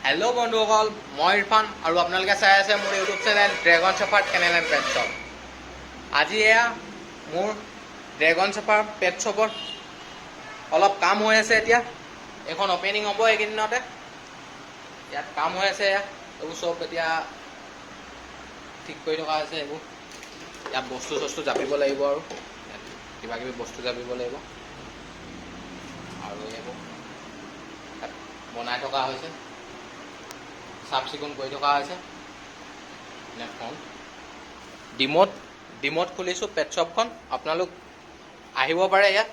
Hello बंधुসকল मैं इरफान और आपलोके चाই আছে मोर YouTube channel Dragon Shepherd Kennel and Pet Shop. आज एया मोर ड्रैगन शेफार्ड पेट शपर अलग काम हो আছে। এতিয়া এখন ওপেনিং হ'ব এইকেইদিনতে। ইয়াত কাম হৈ আছে, এইবোৰ সব এতিয়া ঠিক কৰি থকা আছে। এইবোৰ ইয়াত বস্তু সস্তু জাপিব লাগিব আৰু কিবা কিবি বস্তু জাপিব লাগিব আৰু এইবোৰ বনাই থকা হৈছে, চাফ চিকুণ কৰি থকা হৈছে। ডিমত খুলিছোঁ পেট শ্বপখন, আপোনালোক আহিব পাৰে। ইয়াত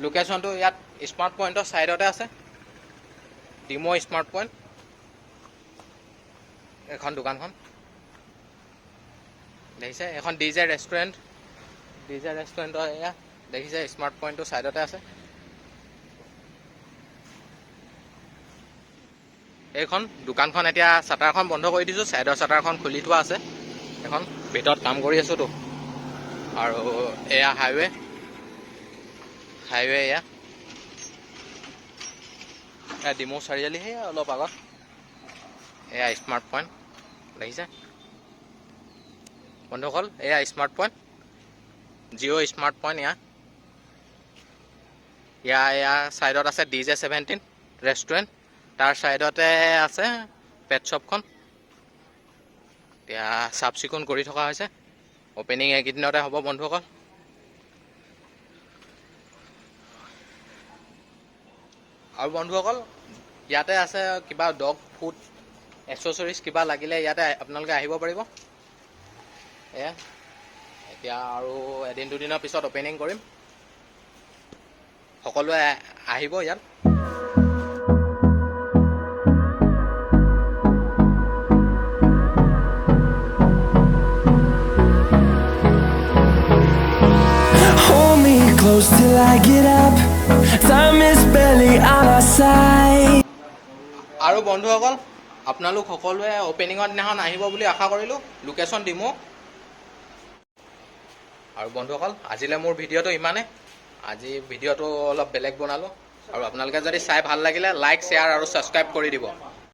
লোকেশ্যনটো ইয়াত স্মাৰ্ট পইণ্টৰ ছাইডতে আছে, ডিমো স্মাৰ্ট পইণ্ট। এখন দোকানখন দেখিছে, এখন ডিজে ৰেষ্টুৰেণ্টৰ এয়া দেখিছে, স্মাৰ্ট পইণ্টটো ছাইডতে আছে। এইখন দোকানখন এতিয়া চাটাৰখন বন্ধ কৰি দিছোঁ, ছাইডৰ চাটাৰখন খুলি থোৱা আছে। এখন ভিতৰত কাম কৰি আছোঁতো। আৰু এয়া হাইৱে এয়া ডিমৌ চাৰিআলি, সেই অলপ আগত এয়া স্মাৰ্ট পইণ্ট দেখিছে বন্ধুসকল। এয়া smart point, Jio' smart point. এয়া ছাইডত আছে ডিজে 17 ৰেষ্টুৰেণ্ট, তাৰ ছাইডতে আছে পেট শ্বপখন। এতিয়া চাফ চিকুণ কৰি থকা হৈছে, অপেনিং এইকেইদিনতে হ'ব বন্ধুসকল। আৰু বন্ধুসকল ইয়াতে আছে কিবা ডগ ফুড এক্সেসৰিজ কিবা লাগিলে ইয়াতে আপোনালোকে আহিব পাৰিব। এয়া এতিয়া আৰু এদিন দুদিনৰ পিছত অপেনিং কৰিম, সকলোৱে আহিব ইয়াত। Close till I get up, time is barely on our side. আৰু বন্ধুসকল আপোনালোক সকলোৱে অপেনিঙৰ দিনাখন আহিব বুলি আশা কৰিলোঁ। লোকেশ্যন ডিমৌ। আৰু বন্ধুসকল আজিলৈ মোৰ ভিডিঅ'টো ইমানেই। আজি ভিডিঅ'টো অলপ বেলেগ বনালোঁ, আৰু আপোনালোকে যদি চাই ভাল লাগিলে লাইক শ্বেয়াৰ আৰু ছাবস্ক্ৰাইব কৰি দিব।